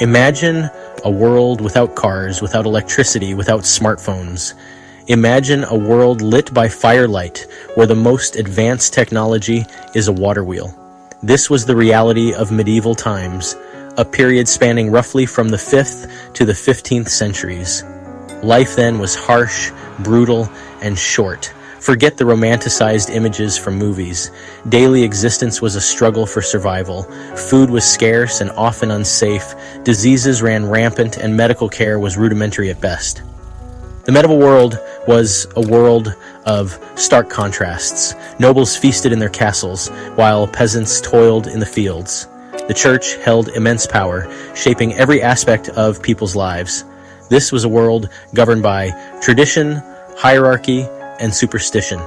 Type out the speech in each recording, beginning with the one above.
Imagine a world without cars, without electricity, without smartphones. Imagine a world lit by firelight, where the most advanced technology is a water wheel. This was the reality of medieval times, a period spanning roughly from the 5th to the 15th centuries. Life then was harsh, brutal, and short. Forget the romanticized images from movies. Daily existence was a struggle for survival. Food was scarce and often unsafe. Diseases ran rampant, and medical care was rudimentary at best. The medieval world was a world of stark contrasts. Nobles feasted in their castles, while peasants toiled in the fields. The church held immense power, shaping every aspect of people's lives. This was a world governed by tradition, hierarchy, and superstition.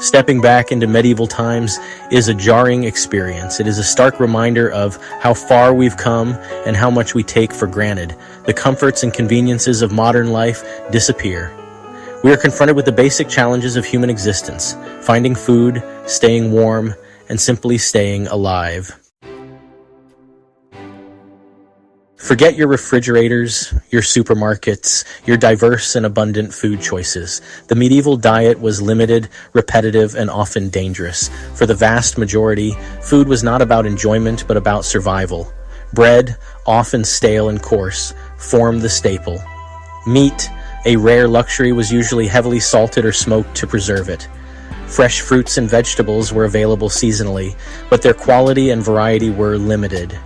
Stepping back into medieval times is a jarring experience. It is a stark reminder of how far we've come and how much we take for granted. The comforts and conveniences of modern life disappear. We are confronted with the basic challenges of human existence: finding food, staying warm, and simply staying alive. Forget your refrigerators, your supermarkets, your diverse and abundant food choices. The medieval diet was limited, repetitive, and often dangerous. For the vast majority, food was not about enjoyment but about survival. Bread, often stale and coarse, formed the staple. Meat, a rare luxury, was usually heavily salted or smoked to preserve it. Fresh fruits and vegetables were available seasonally, but their quality and variety were limited.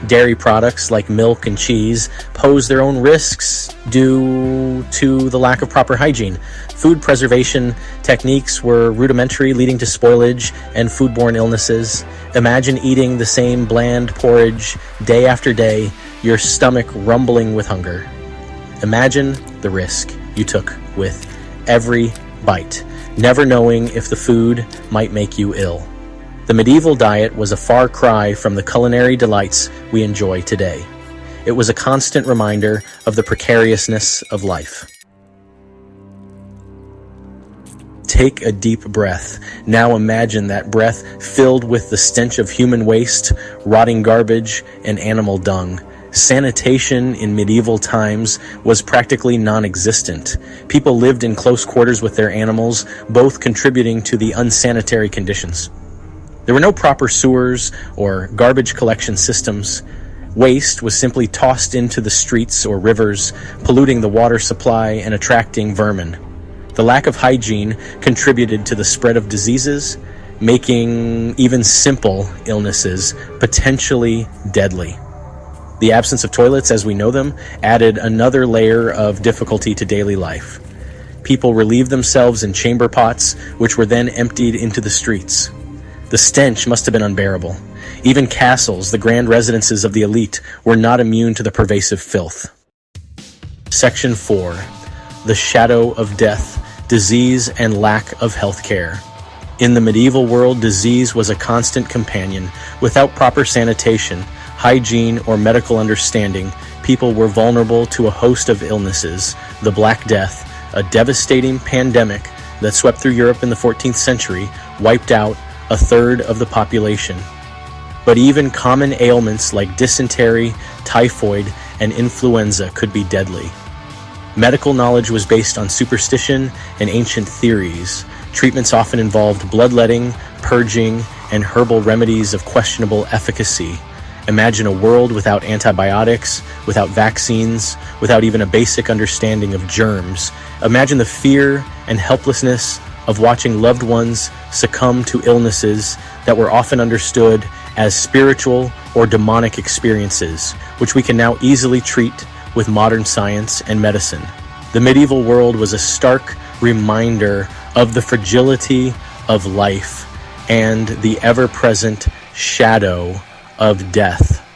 Dairy products like milk and cheese pose their own risks due to the lack of proper hygiene. Food preservation techniques were rudimentary, leading to spoilage and foodborne illnesses. Imagine eating the same bland porridge day after day, your stomach rumbling with hunger. Imagine the risk you took with every bite, never knowing if the food might make you ill. The medieval diet was a far cry from the culinary delights we enjoy today. It was a constant reminder of the precariousness of life. Take a deep breath. Now imagine that breath filled with the stench of human waste, rotting garbage, and animal dung. Sanitation in medieval times was practically non-existent. People lived in close quarters with their animals, both contributing to the unsanitary conditions. There were no proper sewers or garbage collection systems. Waste was simply tossed into the streets or rivers, polluting the water supply and attracting vermin. The lack of hygiene contributed to the spread of diseases, making even simple illnesses potentially deadly. The absence of toilets, as we know them, added another layer of difficulty to daily life. People relieved themselves in chamber pots, which were then emptied into the streets. The stench must have been unbearable. Even castles, the grand residences of the elite, were not immune to the pervasive filth. Section 4. The shadow of death, disease, and lack of health care. In the medieval world, disease was a constant companion. Without proper sanitation, hygiene, or medical understanding, people were vulnerable to a host of illnesses. The Black Death, a devastating pandemic that swept through Europe in the 14th century, wiped out a third of the population. But even common ailments like dysentery, typhoid, and influenza could be deadly. Medical knowledge was based on superstition and ancient theories. Treatments often involved bloodletting, purging, and herbal remedies of questionable efficacy. Imagine a world without antibiotics, without vaccines, without even a basic understanding of germs. Imagine the fear and helplessness of watching loved ones succumb to illnesses that were often understood as spiritual or demonic experiences, which we can now easily treat with modern science and medicine. The medieval world was a stark reminder of the fragility of life and the ever-present shadow of death.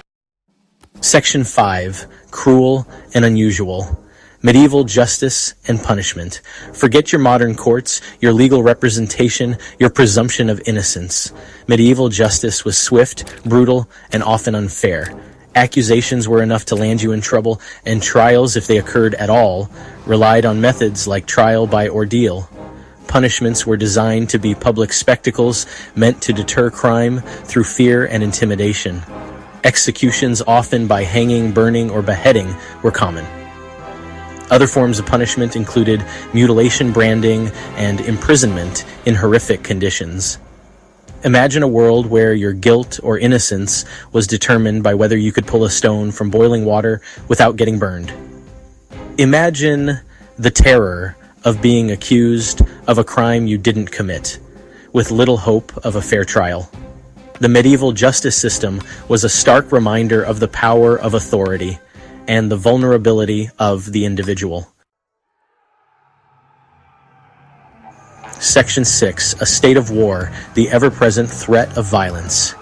Section 5. Cruel and unusual. Medieval justice and punishment. Forget your modern courts, your legal representation, your presumption of innocence. Medieval justice was swift, brutal, and often unfair. Accusations were enough to land you in trouble, and trials, if they occurred at all, relied on methods like trial by ordeal. Punishments were designed to be public spectacles meant to deter crime through fear and intimidation. Executions, often by hanging, burning, or beheading, were common. Other forms of punishment included mutilation, branding, and imprisonment in horrific conditions. Imagine a world where your guilt or innocence was determined by whether you could pull a stone from boiling water without getting burned. Imagine the terror of being accused of a crime you didn't commit, with little hope of a fair trial. The medieval justice system was a stark reminder of the power of authority and the vulnerability of the individual. Section 6. A state of war, the ever-present threat of violence.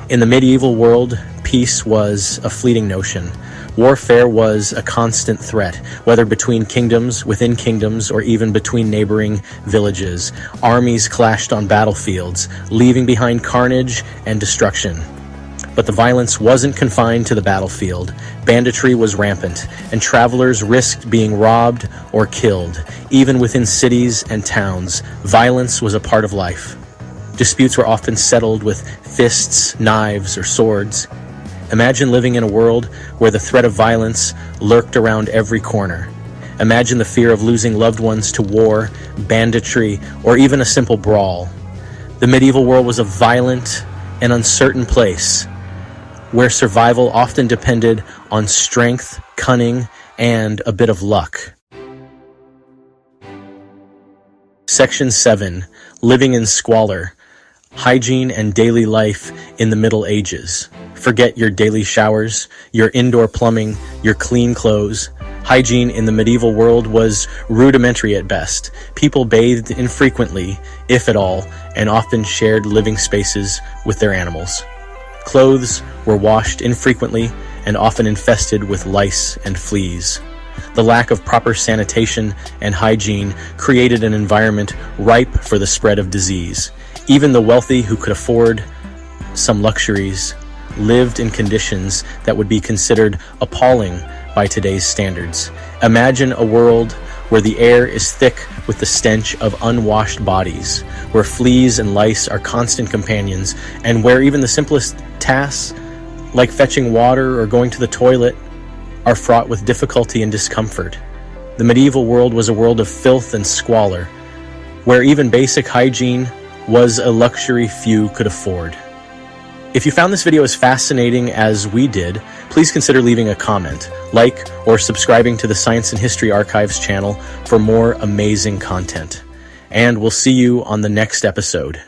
In the medieval world, peace was a fleeting notion. Warfare was a constant threat, whether between kingdoms, within kingdoms, or even between neighboring villages. Armies clashed on battlefields, leaving behind carnage and destruction. But the violence wasn't confined to the battlefield. Banditry was rampant, and travelers risked being robbed or killed. Even within cities and towns, violence was a part of life. Disputes were often settled with fists, knives, or swords. Imagine living in a world where the threat of violence lurked around every corner. Imagine the fear of losing loved ones to war, banditry, or even a simple brawl. The medieval world was a violent and uncertain place, where survival often depended on strength, cunning, and a bit of luck. Section 7. Living in squalor. Hygiene and daily life in the Middle Ages. Forget your daily showers, your indoor plumbing, your clean clothes. Hygiene in the medieval world was rudimentary at best. People bathed infrequently, if at all, and often shared living spaces with their animals. Clothes were washed infrequently and often infested with lice and fleas. The lack of proper sanitation and hygiene created an environment ripe for the spread of disease. Even the wealthy who could afford some luxuries lived in conditions that would be considered appalling by today's standards. Imagine a world where the air is thick with the stench of unwashed bodies, where fleas and lice are constant companions, and where even the simplest tasks, like fetching water or going to the toilet, are fraught with difficulty and discomfort. The medieval world was a world of filth and squalor, where even basic hygiene was a luxury few could afford. If you found this video as fascinating as we did, please consider leaving a comment, like, or subscribing to the Science and History Archives channel for more amazing content. And we'll see you on the next episode.